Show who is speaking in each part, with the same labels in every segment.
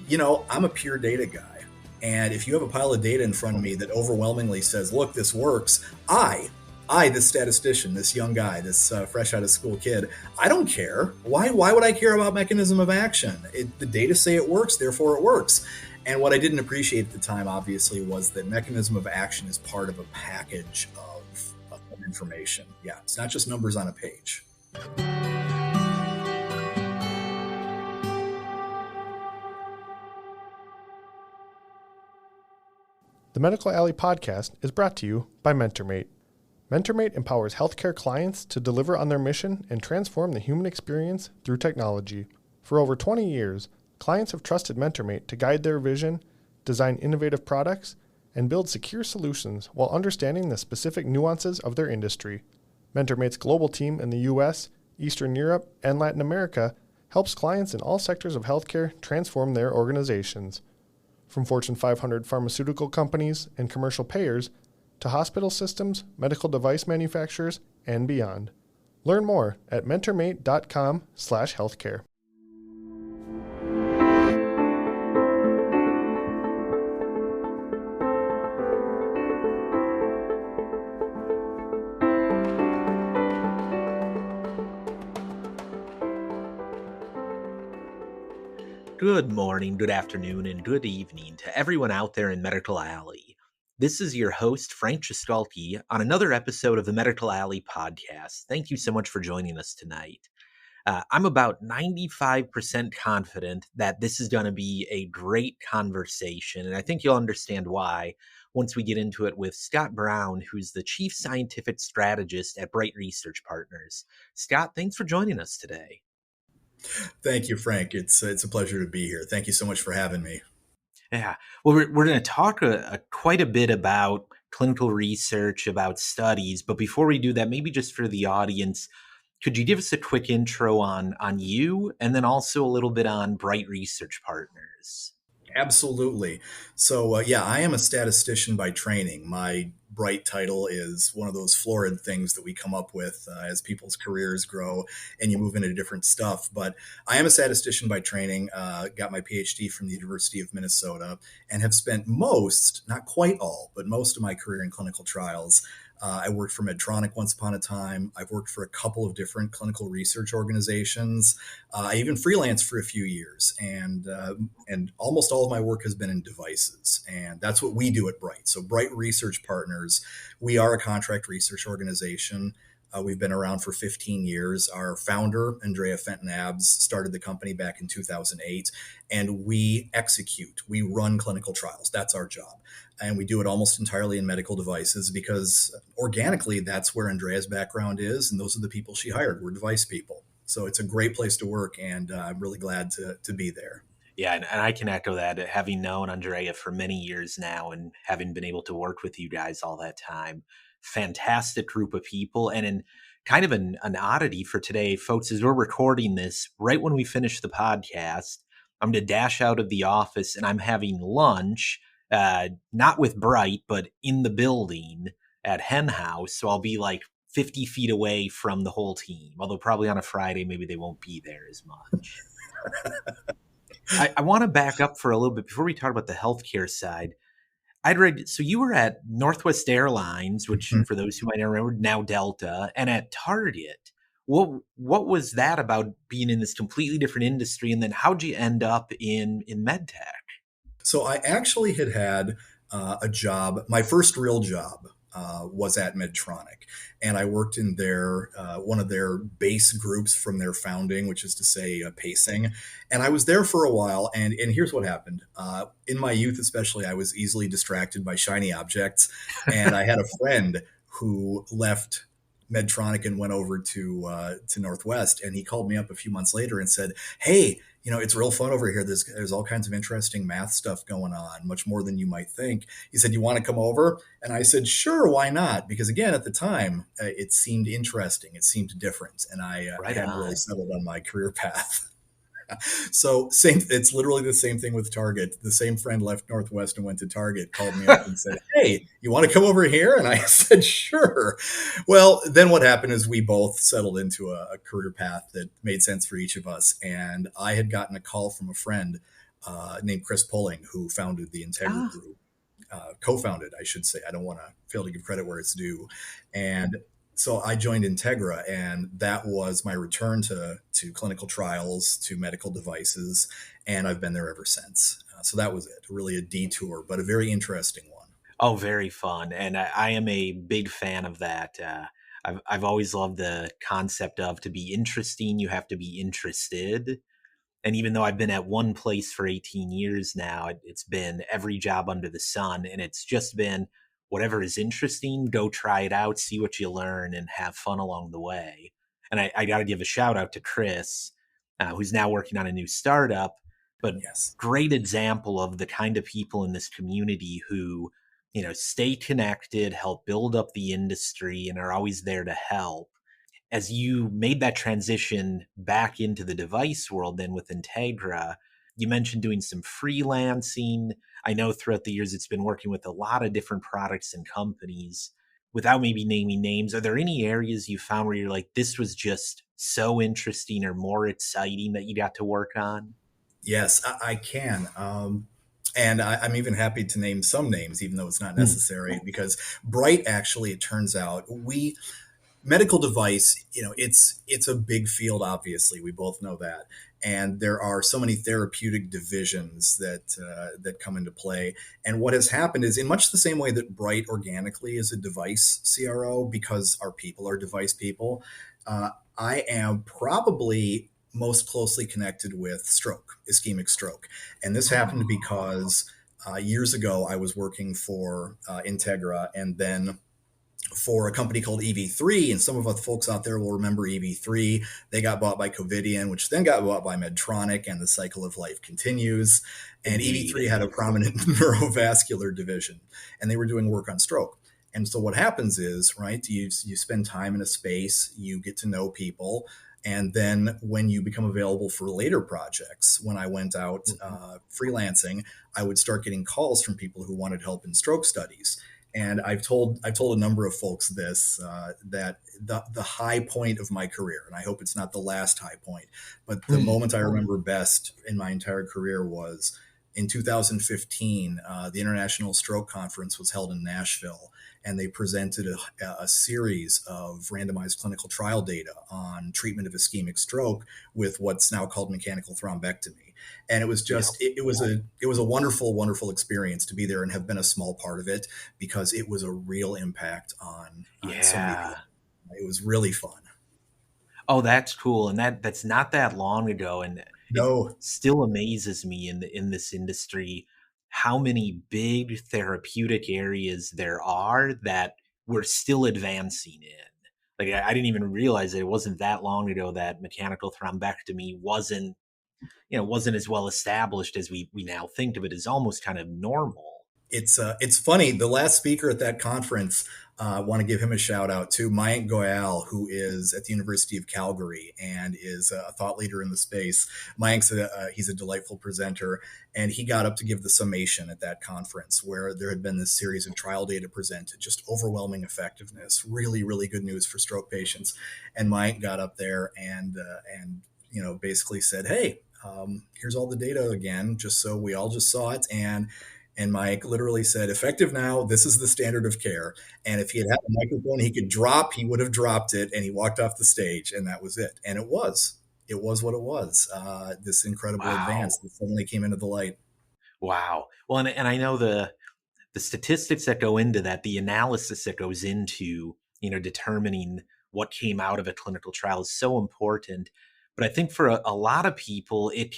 Speaker 1: I'm a pure data guy. And if you have a pile of data in front of me that overwhelmingly says, look, this works, this statistician, this young guy, this fresh out of school kid, I don't care. Why would I care about mechanism of action? The data say it works, therefore it works. And what I didn't appreciate at the time, obviously, was that mechanism of action is part of a package of information. Yeah, it's not just numbers on a page.
Speaker 2: The Medical Alley podcast is brought to you by MentorMate. MentorMate empowers healthcare clients to deliver on their mission and transform the human experience through technology. For over 20 years, clients have trusted MentorMate to guide their vision, design innovative products, and build secure solutions while understanding the specific nuances of their industry. MentorMate's global team in the U.S., Eastern Europe, and Latin America helps clients in all sectors of healthcare transform their organizations. From Fortune 500 pharmaceutical companies and commercial payers to hospital systems, medical device manufacturers, and beyond. Learn more at mentormate.com/healthcare.
Speaker 3: Good morning, good afternoon, and good evening to everyone out there in Medical Alley. This is your host, Frank Chiskalki, on another episode of the Medical Alley podcast. Thank you so much for joining us tonight. I'm about 95% confident that this is going to be a great conversation, and I think you'll understand why once we get into it with Scott Brown, who's the Chief Scientific Strategist at Bright Research Partners. Scott, thanks for joining us today.
Speaker 1: Thank you, Frank. It's a pleasure to be here. Thank you so much for having me.
Speaker 3: Yeah, well, we're going to talk quite a bit about clinical research, about studies. But before we do that, maybe just for the audience, could you give us a quick intro on you and then also a little bit on Bright Research Partners?
Speaker 1: Absolutely. So, I am a statistician by training. My Bright title is one of those florid things that we come up with as people's careers grow and you move into different stuff. But I am a statistician by training, got my PhD from the University of Minnesota, and have spent most, not quite all, but most of my career in clinical trials. I worked for Medtronic once upon a time. I've worked for a couple of different clinical research organizations. I even freelanced for a few years, and almost all of my work has been in devices, and that's what we do at Bright. So Bright Research Partners, we are a contract research organization. We've been around for 15 years. Our founder, Andrea Fenton-Abbs, started the company back in 2008, and we execute. We run clinical trials. That's our job. And we do it almost entirely in medical devices because organically, that's where Andrea's background is, and those are the people she hired. We're device people. So it's a great place to work, and I'm really glad to be there.
Speaker 3: Yeah, and I can echo that, having known Andrea for many years now and having been able to work with you guys all that time. Fantastic group of people. And in kind of an oddity for today, folks, as we're recording this, right when we finish the podcast, I'm going to dash out of the office and I'm having lunch, not with Bright, but in the building at Hen House. So I'll be like 50 feet away from the whole team, although probably on a Friday, maybe they won't be there as much. I want to back up for a little bit before we talk about the healthcare side. I'd read, so you were at Northwest Airlines, which for those who might not remember, now Delta, and at Target. What was that about being in this completely different industry? And then how'd you end up in med tech?
Speaker 1: So I actually had a job. My first real job was at Medtronic, and I worked in their one of their base groups from their founding, which is to say pacing. And I was there for a while, and here's what happened. In my youth especially, I was easily distracted by shiny objects, and I had a friend who left Medtronic and went over to Northwest, and he called me up a few months later and said, "Hey, it's real fun over here. There's all kinds of interesting math stuff going on, much more than you might think." He said, "You want to come over?" And I said, "Sure, why not?" Because again, at the time, it seemed interesting. It seemed different, and I hadn't really settled on my career path. So it's literally the same thing with Target. The same friend left Northwest and went to Target, called me up and said, "Hey, you want to come over here?" And I said, "Sure." Well, then what happened is we both settled into a career path that made sense for each of us. And I had gotten a call from a friend named Chris Pulling, who founded the Integra
Speaker 3: Ah,
Speaker 1: Group, co-founded, I should say. I don't want to fail to give credit where it's due. And so I joined Integra, and that was my return to clinical trials, to medical devices, and I've been there ever since. So that was it, really a detour, but a very interesting one.
Speaker 3: oh, very fun. And I am a big fan of that. I've always loved the concept of to be interesting, you have to be interested. And even though I've been at one place for 18 years now, it's been every job under the sun. And it's just been whatever is interesting, go try it out, see what you learn, and have fun along the way. And I got to give a shout out to Chris, who's now working on a new startup, but
Speaker 1: Yes.
Speaker 3: great example of the kind of people in this community who, stay connected, help build up the industry, and are always there to help. As you made that transition back into the device world, then with Integra, you mentioned doing some freelancing. I know throughout the years it's been working with a lot of different products and companies. Without maybe naming names, are there any areas you found where you're like, this was just so interesting or more exciting that you got to work on?
Speaker 1: Yes, I can. And I'm even happy to name some names, even though it's not
Speaker 3: Hmm.
Speaker 1: necessary, because Bright actually, it turns out, we medical device, it's a big field. Obviously, we both know that, and there are so many therapeutic divisions that come into play. And what has happened is, in much the same way that Bright organically is a device CRO, because our people are device people, I am probably most closely connected with stroke, ischemic stroke. And this happened
Speaker 3: Oh,
Speaker 1: because years ago I was working for Integra, and then for a company called EV3. And some of us folks out there will remember EV3. They got bought by Covidien, which then got bought by Medtronic, and the cycle of life continues. And
Speaker 3: indeed.
Speaker 1: EV3 had a prominent neurovascular division, and they were doing work on stroke. And so what happens is, right, you spend time in a space, you get to know people, and then when you become available for later projects, when I went out
Speaker 3: Mhm.
Speaker 1: freelancing, I would start getting calls from people who wanted help in stroke studies. And I've told a number of folks this, that the high point of my career, and I hope it's not the last high point, but the
Speaker 3: Mm.
Speaker 1: moment I remember best in my entire career was in 2015. The International Stroke Conference was held in Nashville, and they presented a series of randomized clinical trial data on treatment of ischemic stroke with what's now called mechanical thrombectomy. And it was
Speaker 3: Yep.
Speaker 1: just it was a wonderful experience to be there and have been a small part of it, because it was a real impact on so many
Speaker 3: Yeah.
Speaker 1: people. It was really fun.
Speaker 3: Oh, that's cool, and that's not that long ago, and it
Speaker 1: No,
Speaker 3: still amazes me in this industry how many big therapeutic areas there are that we're still advancing in. Like I didn't even realize it wasn't that long ago that mechanical thrombectomy wasn't as well established as we now think of it as almost kind of normal.
Speaker 1: it's funny. The last speaker at that conference, I want to give him a shout out to Mayank Goyal, who is at the University of Calgary and is a thought leader in the space. He's a delightful presenter, and he got up to give the summation at that conference, where there had been this series of trial data presented, just overwhelming effectiveness, really really good news for stroke patients. And Mayank got up there and basically said, "Hey, here's all the data again, just so we all just saw it." And Mike literally said, effective now, this is the standard of care. And if he had had a microphone he could drop, he would have dropped it. And he walked off the stage, and that was it. And it was what it was, this incredible advance
Speaker 3: Wow.
Speaker 1: that suddenly came into the light.
Speaker 3: Wow. Well, and I know the statistics that go into that, the analysis that goes into, determining what came out of a clinical trial is so important. But I think for a lot of people, it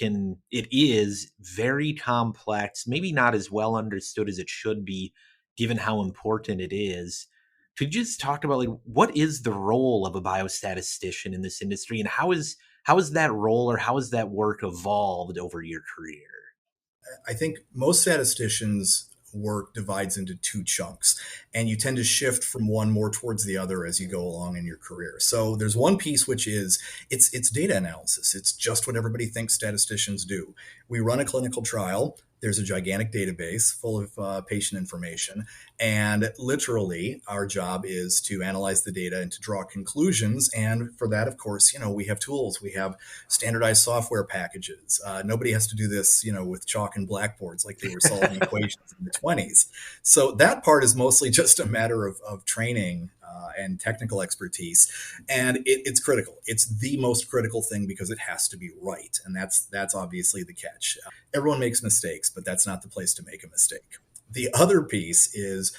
Speaker 3: is very complex, maybe not as well understood as it should be, given how important it is. Could you just talk about like what is the role of a biostatistician in this industry, and how is that role or how has that work evolved over your career?
Speaker 1: I think most statisticians' work divides into two chunks, and you tend to shift from one more towards the other as you go along in your career. So there's one piece which is it's data analysis. It's just what everybody thinks statisticians do. We run a clinical trial. There's a gigantic database full of patient information. And literally, our job is to analyze the data and to draw conclusions. And for that, of course, we have tools. We have standardized software packages. Nobody has to do this, with chalk and blackboards like they were solving equations in the 20s. So that part is mostly just a matter of training and technical expertise, and it's critical. It's the most critical thing because it has to be right, and that's obviously the catch. Everyone makes mistakes, but that's not the place to make a mistake. The other piece is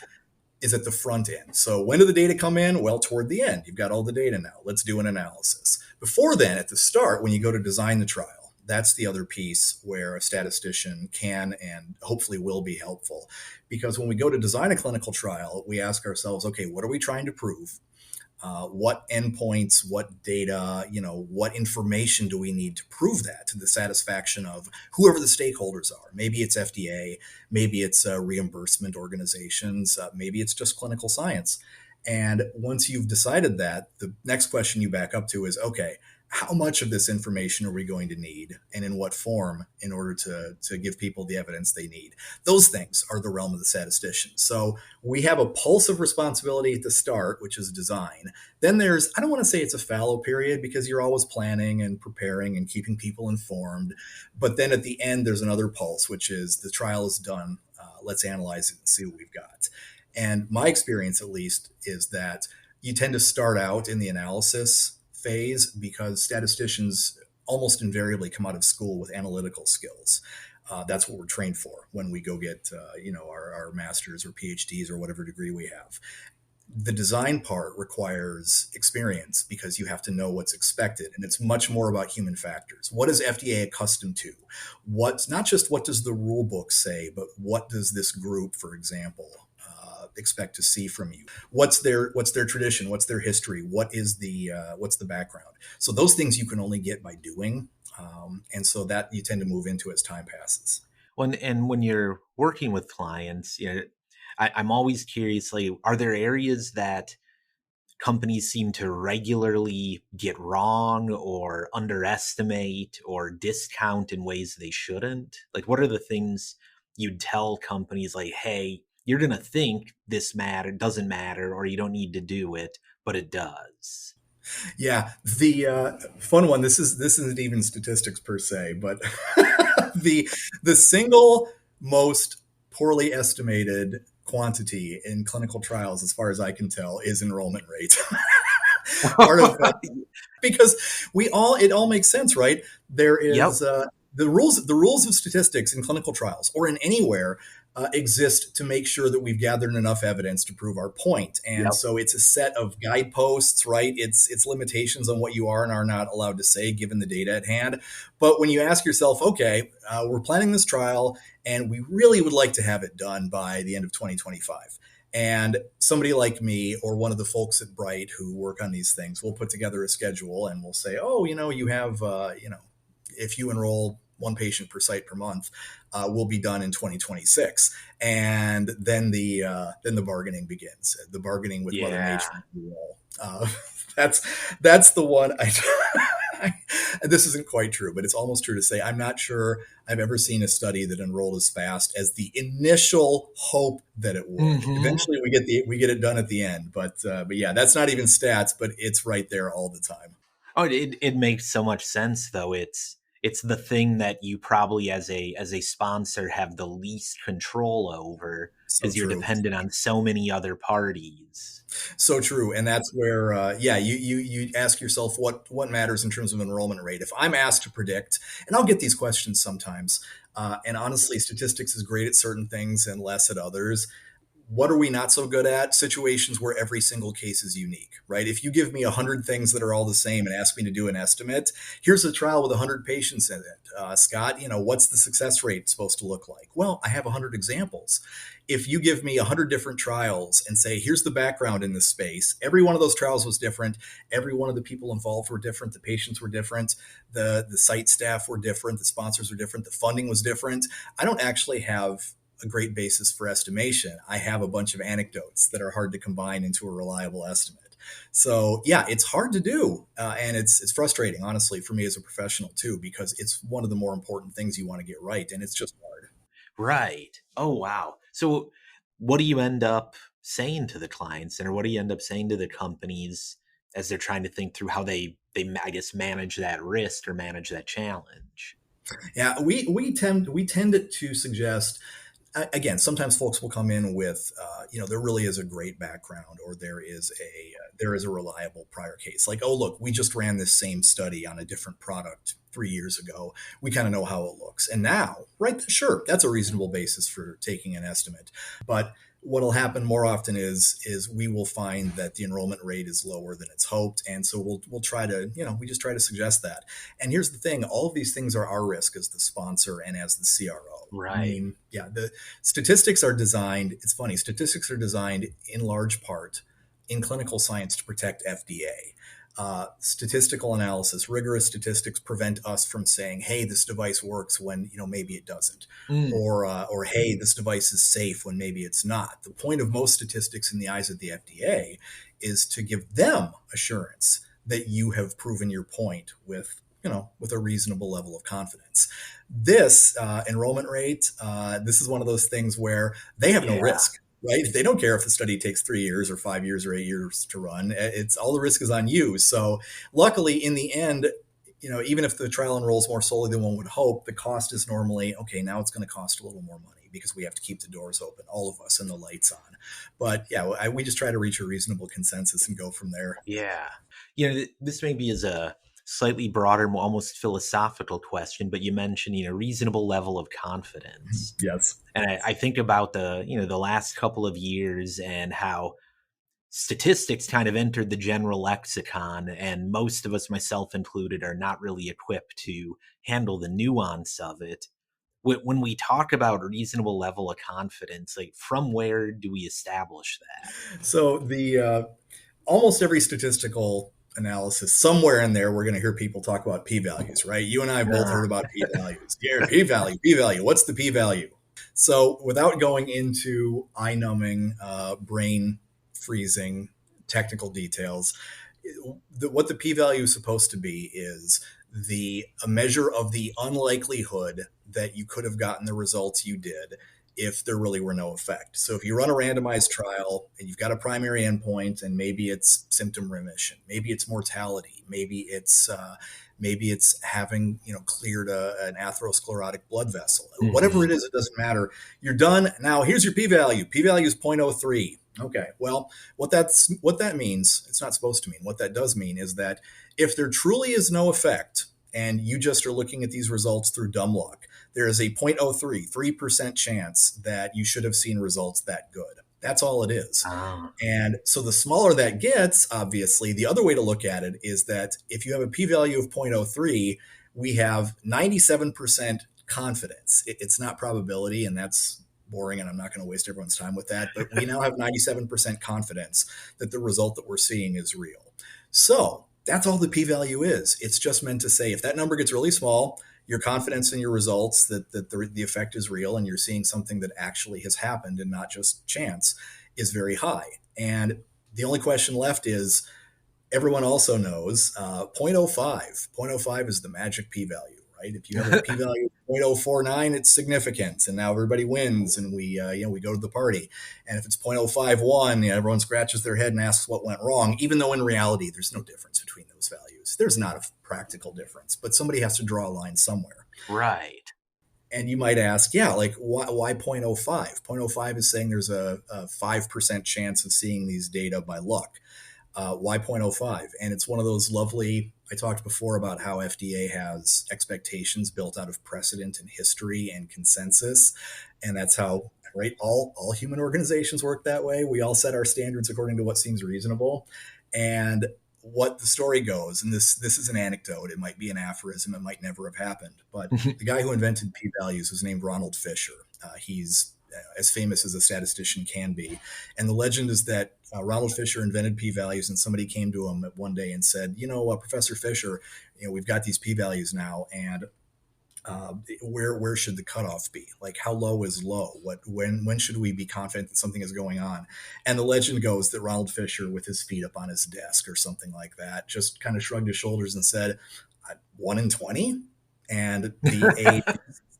Speaker 1: at the front end. So when do the data come in? Well, toward the end. You've got all the data now. Let's do an analysis. Before then, at the start, when you go to design the trial, that's the other piece where a statistician can and hopefully will be helpful. Because when we go to design a clinical trial, we ask ourselves, okay, what are we trying to prove? What endpoints, what data, what information do we need to prove that to the satisfaction of whoever the stakeholders are? Maybe it's FDA, maybe it's reimbursement organizations, maybe it's just clinical science. And once you've decided that, the next question you back up to is, okay, how much of this information are we going to need and in what form in order to give people the evidence they need? Those things are the realm of the statistician. So we have a pulse of responsibility at the start, which is design. Then there's, I don't want to say it's a fallow period because you're always planning and preparing and keeping people informed. But then at the end, there's another pulse, which is the trial is done. Let's analyze it and see what we've got. And my experience, at least, is that you tend to start out in the analysis phase because statisticians almost invariably come out of school with analytical skills. That's what we're trained for when we go get our masters or PhDs or whatever degree we have. The design part requires experience because you have to know what's expected, and it's much more about human factors. What is FDA accustomed to? What's not just what does the rule book say, but what does this group, for example, expect to see from you? What's their tradition? What's their history? What's the background? So those things you can only get by doing, and so that you tend to move into as time passes.
Speaker 3: When you're working with clients, I'm always curious, like, are there areas that companies seem to regularly get wrong or underestimate or discount in ways they shouldn't? Like, what are the things you'd tell companies like, hey, you're going to think this doesn't matter, or you don't need to do it, but it does?
Speaker 1: Yeah, the fun one. This isn't even statistics per se, but the single most poorly estimated quantity in clinical trials, as far as I can tell, is enrollment rate. Part of because it all makes sense, right? There
Speaker 3: Yep.
Speaker 1: is the rules of statistics in clinical trials or in anywhere exist to make sure that we've gathered enough evidence to prove our point. And
Speaker 3: Yep.
Speaker 1: so it's a set of guideposts, right? It's limitations on what you are and are not allowed to say given the data at hand. But when you ask yourself, okay, we're planning this trial and we really would like to have it done by the end of 2025. And somebody like me or one of the folks at Bright who work on these things will put together a schedule and we'll say, oh, you have, if you enroll one patient per site per month, will be done in 2026, and then the bargaining begins. The bargaining with Mother
Speaker 3: Yeah.
Speaker 1: Nature. That's that's the one. This isn't quite true, but it's almost true to say I'm not sure I've ever seen a study that enrolled as fast as the initial hope that it would.
Speaker 3: Hmm.
Speaker 1: Eventually, we get it done at the end, but yeah, that's not even stats, but it's right there all the time.
Speaker 3: Oh, it makes so much sense though. It's the thing that you probably as a sponsor have the least control over
Speaker 1: So
Speaker 3: because you're
Speaker 1: true.
Speaker 3: dependent on so many other parties.
Speaker 1: So true, and that's where you ask yourself what matters in terms of enrollment rate. If I'm asked to predict, and I'll get these questions sometimes, and honestly, statistics is great at certain things and less at others. What are we not so good at? Situations where every single case is unique, right? If you give me 100 things that are all the same and ask me to do an estimate, here's a trial with 100 patients in it. Scott, what's the success rate supposed to look like? Well, I have 100 examples. If you give me 100 different trials and say, here's the background in this space, every one of those trials was different. Every one of the people involved were different. The patients were different. The site staff were different. The sponsors were different. The funding was different. I don't actually have a great basis for estimation. I have a bunch of anecdotes that are hard to combine into a reliable estimate. So yeah, it's hard to do, and it's frustrating, honestly, for me as a professional too, because it's one of the more important things you want to get right, and it's just hard.
Speaker 3: Right. Oh, wow. So what do you end up saying to the clients, and or what do you end up saying to the companies as they're trying to think through how I guess manage that risk or manage that challenge?
Speaker 1: Yeah, we tend to suggest, again, sometimes folks will come in with, there really is a great background, or there is a reliable prior case. Like, oh, look, we just ran this same study on a different product 3 years ago. We kind of know how it looks, and now, right? Sure, that's a reasonable basis for taking an estimate. But what'll happen more often is we will find that the enrollment rate is lower than it's hoped, and so we'll try to, we just try to suggest that. And here's the thing: all of these things are our risk as the sponsor and as the CRO.
Speaker 3: Right.
Speaker 1: Yeah, the statistics are designed. It's funny. Statistics are designed in large part in clinical science to protect FDA. Statistical analysis, rigorous statistics prevent us from saying, "Hey, this device works," when maybe it doesn't,
Speaker 3: Mm.
Speaker 1: or "Hey, this device is safe," when maybe it's not. The point of most statistics in the eyes of the FDA is to give them assurance that you have proven your point with a reasonable level of confidence. This enrollment rate, this is one of those things where they have no
Speaker 3: Yeah.
Speaker 1: risk, right? They don't care if the study takes 3 years or 5 years or 8 years to run. It's all the risk is on you. So luckily, in the end, even if the trial enrolls more slowly than one would hope, the cost is normally okay. Now it's going to cost a little more money because we have to keep the doors open, all of us, and the lights on. But yeah, we just try to reach a reasonable consensus and go from there.
Speaker 3: Yeah. This maybe is a slightly broader, more almost philosophical question, but you mentioned, reasonable level of confidence.
Speaker 1: Yes.
Speaker 3: And I think about the last couple of years and how statistics kind of entered the general lexicon, and most of us, myself included, are not really equipped to handle the nuance of it. When we talk about reasonable level of confidence, like from where do we establish that?
Speaker 1: So the almost every statistical analysis, somewhere in there, we're going to hear people talk about p-values, right? You and I have both
Speaker 3: Uh,
Speaker 1: heard about p-values. Yeah, p-value, p-value. What's the p-value? So without going into eye-numbing, brain-freezing technical details, what the p-value is supposed to be is a measure of the unlikelihood that you could have gotten the results you did if there really were no effect. So if you run a randomized trial and you've got a primary endpoint, and maybe it's symptom remission, maybe it's mortality, maybe it's having cleared an atherosclerotic blood vessel, whatever
Speaker 3: mhm.
Speaker 1: it is, it doesn't matter. You're done. Now here's your p-value. P-value is 0.03. Okay, well, what that means, it's not supposed to mean. What that does mean is that if there truly is no effect, and you just are looking at these results through dumb luck, there is a 0.03, 3% chance that you should have seen results that good. That's all it is.
Speaker 3: Ah,
Speaker 1: And so the smaller that gets, obviously, the other way to look at it is that if you have a p-value of 0.03, we have 97% confidence. It's not probability, and that's boring, and I'm not going to waste everyone's time with that. But we now have 97% confidence that the result that we're seeing is real. So that's all the p-value is. It's just meant to say if that number gets really small, your confidence in your results that the effect is real and you're seeing something that actually has happened and not just chance is very high. And the only question left is, everyone also knows 0.05. 0.05 is the magic p-value, right? If you have a p-value of 0.049, it's significant, and now everybody wins, and we go to the party. And if it's 0.051, everyone scratches their head and asks what went wrong, even though in reality there's no difference between those values. There's not a practical difference, but somebody has to draw a line somewhere.
Speaker 3: right.
Speaker 1: And you might ask, yeah, like why 0.05? 0.05 is saying there's a 5% chance of seeing these data by luck. Why 0.05? And it's one of those lovely, I talked before about how FDA has expectations built out of precedent and history and consensus. And that's how, right, all human organizations work that way. We all set our standards according to what seems reasonable. And what the story goes, and this is an anecdote, it might be an aphorism, it might never have happened, but the guy who invented p-values was named Ronald Fisher. He's as famous as a statistician can be. And the legend is that Ronald Fisher invented p-values, and somebody came to him one day and said, Professor Fisher, we've got these p-values now, and where should the cutoff be? Like, how low is low? When should we be confident that something is going on? And the legend goes that Ronald Fisher, with his feet up on his desk or something like that, just kind of shrugged his shoulders and said, 1 in 20. And the age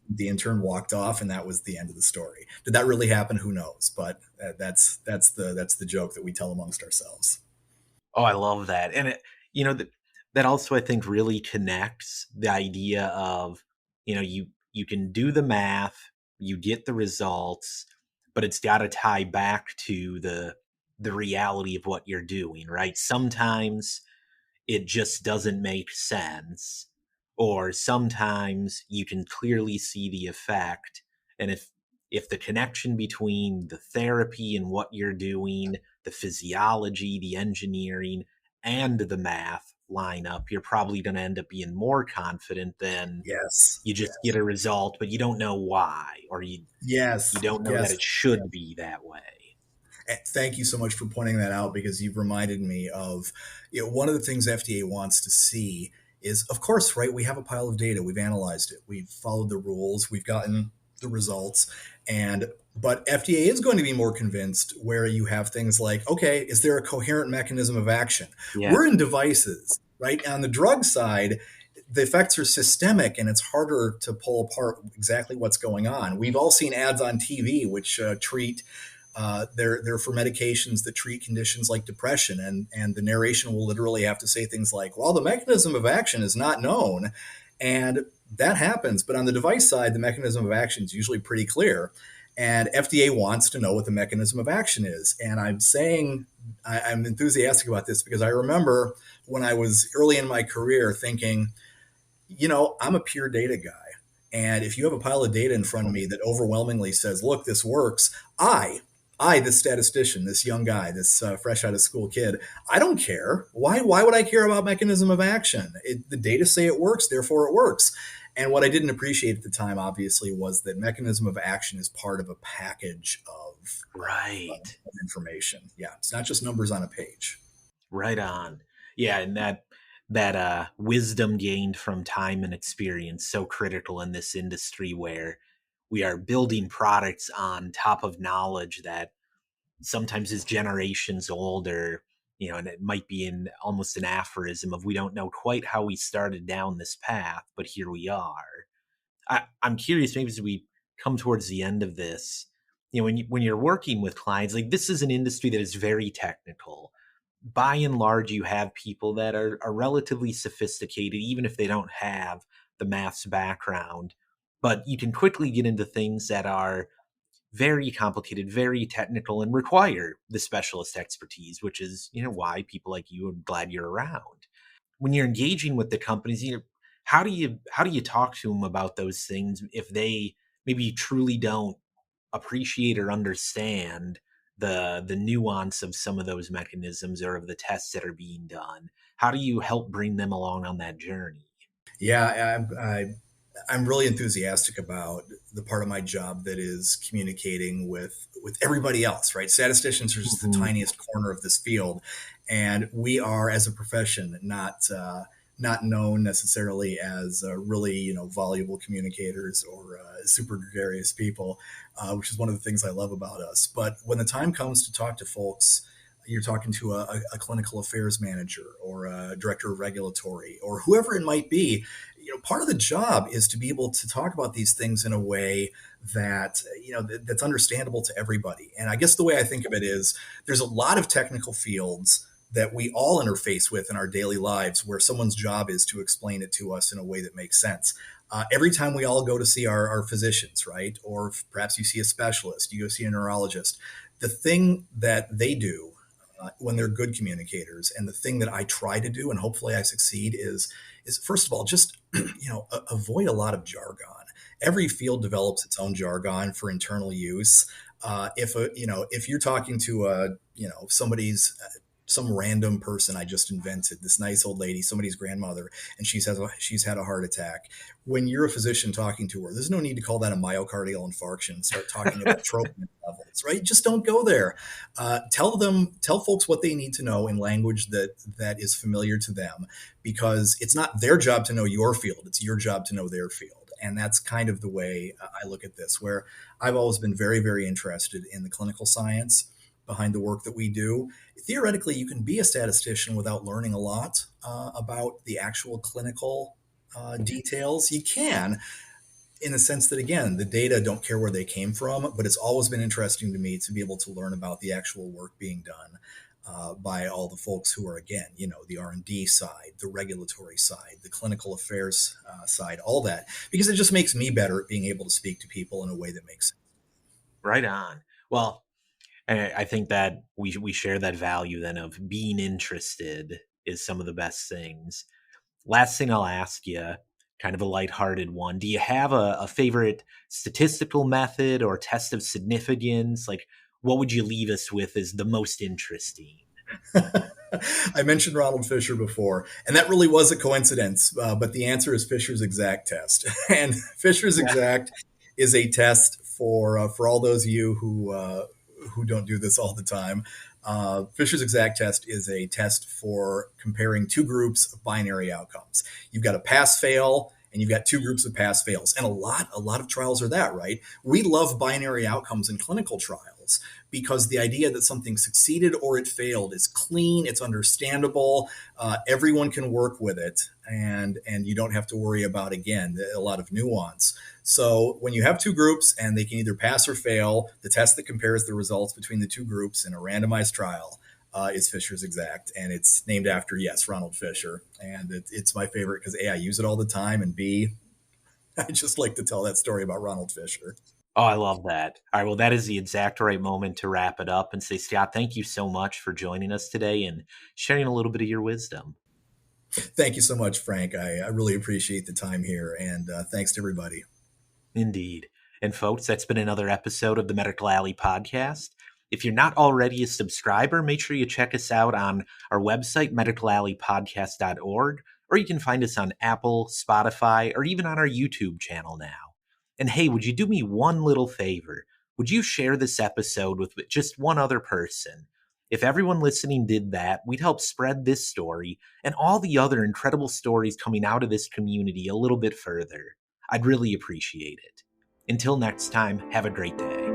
Speaker 1: the intern walked off, and that was the end of the story. Did that really happen? Who knows? But that's the joke that we tell amongst ourselves.
Speaker 3: Oh, I love that. And that also I think really connects the idea of, you can do the math, you get the results, but it's got to tie back to the reality of what you're doing, right? Sometimes it just doesn't make sense, or sometimes you can clearly see the effect. And if the connection between the therapy and what you're doing, the physiology, the engineering, and the math line up, you're probably going to end up being more confident than
Speaker 1: Yes,
Speaker 3: you just get
Speaker 1: yes,
Speaker 3: a result but you don't know why, or you
Speaker 1: yes,
Speaker 3: don't know that
Speaker 1: yes.
Speaker 3: it should be that way.
Speaker 1: Thank you so much for pointing that out, because you've reminded me of, one of the things FDA wants to see is, of course, right, we have a pile of data, we've analyzed it, we've followed the rules, we've gotten the results, and but FDA is going to be more convinced where you have things like, okay, is there a coherent mechanism of action?
Speaker 3: Yeah.
Speaker 1: We're in devices, right? On the drug side, the effects are systemic, and it's harder to pull apart exactly what's going on. We've all seen ads on TV which treat they're for medications that treat conditions like depression, and the narration will literally have to say things like, "Well, the mechanism of action is not known," and that happens. But on the device side, the mechanism of action is usually pretty clear, and FDA wants to know what the mechanism of action is. And I'm enthusiastic about this because I remember when I was early in my career thinking, I'm a pure data guy. And if you have a pile of data in front of me that overwhelmingly says, look, this works, this statistician, this young guy, this fresh out of school kid, I don't care. Why would I care about mechanism of action? The data say it works, therefore it works. And what I didn't appreciate at the time, obviously, was that mechanism of action is part of a package
Speaker 3: Right.
Speaker 1: of information. Yeah, it's not just numbers on a page.
Speaker 3: Right on. Yeah, and that wisdom gained from time and experience so critical in this industry where we are building products on top of knowledge that sometimes is generations older, and it might be in almost an aphorism of we don't know quite how we started down this path, but here we are. I'm curious, maybe as we come towards the end of this, when you're working with clients, like this is an industry that is very technical. By and large, you have people that are relatively sophisticated, even if they don't have the maths background. But you can quickly get into things that are very complicated, very technical, and require the specialist expertise, which is, why people like you are glad you're around. When you're engaging with the companies, how do you talk to them about those things if they maybe truly don't appreciate or understand the nuance of some of those mechanisms or of the tests that are being done? How do you help bring them along on that journey?
Speaker 1: Yeah, I'm really enthusiastic about the part of my job that is communicating with everybody else. Right, statisticians are just the
Speaker 3: Mhm.
Speaker 1: tiniest corner of this field, and we are, as a profession, not known necessarily as really voluble communicators or super gregarious people, which is one of the things I love about us. But when the time comes to talk to folks, you're talking to a clinical affairs manager or a director of regulatory or whoever it might be. Part of the job is to be able to talk about these things in a way that that's understandable to everybody. And I guess the way I think of it is, there's a lot of technical fields that we all interface with in our daily lives where someone's job is to explain it to us in a way that makes sense. Every time we all go to see our physicians, right? Or perhaps you see a specialist, you go see a neurologist, the thing that they do when they're good communicators, and the thing that I try to do, and hopefully I succeed, is first of all, just avoid a lot of jargon. Every field develops its own jargon for internal use. If you're talking to somebody's some random person I just invented, this nice old lady, somebody's grandmother, and she's had a heart attack. When you're a physician talking to her, there's no need to call that a myocardial infarction and start talking about troponin levels, right? Just don't go there. Tell folks what they need to know in language that is familiar to them, because it's not their job to know your field; it's your job to know their field. And that's kind of the way I look at this, where I've always been very, very interested in the clinical science behind the work that we do. Theoretically, you can be a statistician without learning a lot about the actual clinical details. You can. in the sense that, again, the data don't care where they came from, but it's always been interesting to me to be able to learn about the actual work being done by all the folks who are, again, the R&D side, the regulatory side, the clinical affairs side, all that, because it just makes me better at being able to speak to people in a way that makes sense.
Speaker 3: Right on. Well, I think that we share that value then of being interested is some of the best things. Last thing I'll ask you, kind of a lighthearted one. Do you have a favorite statistical method or test of significance? Like, what would you leave us with as the most interesting?
Speaker 1: I mentioned Ronald Fisher before, and that really was a coincidence, but the answer is Fisher's exact test. And Fisher's
Speaker 3: Yeah.
Speaker 1: exact is a test for all those of you who don't do this all the time. Fisher's exact test is a test for comparing two groups of binary outcomes. You've got a pass fail, and you've got two groups of pass fails, and a lot of trials are that, right? We love binary outcomes in clinical trials because the idea that something succeeded or it failed is clean, it's understandable, everyone can work with it, and you don't have to worry about, again, a lot of nuance. So when you have two groups and they can either pass or fail, the test that compares the results between the two groups in a randomized trial is Fisher's exact, and it's named after, yes, Ronald Fisher, and it's my favorite because A, I use it all the time, and B, I just like to tell that story about Ronald Fisher.
Speaker 3: Oh, I love that. All right. Well, that is the exact right moment to wrap it up and say, Scott, thank you so much for joining us today and sharing a little bit of your wisdom.
Speaker 1: Thank you so much, Frank. I really appreciate the time here, and thanks to everybody.
Speaker 3: Indeed. And folks, that's been another episode of the Medical Alley podcast. If you're not already a subscriber, make sure you check us out on our website, medicalalleypodcast.org, or you can find us on Apple, Spotify, or even on our YouTube channel now. And hey, would you do me one little favor? Would you share this episode with just one other person? If everyone listening did that, we'd help spread this story and all the other incredible stories coming out of this community a little bit further. I'd really appreciate it. Until next time, have a great day.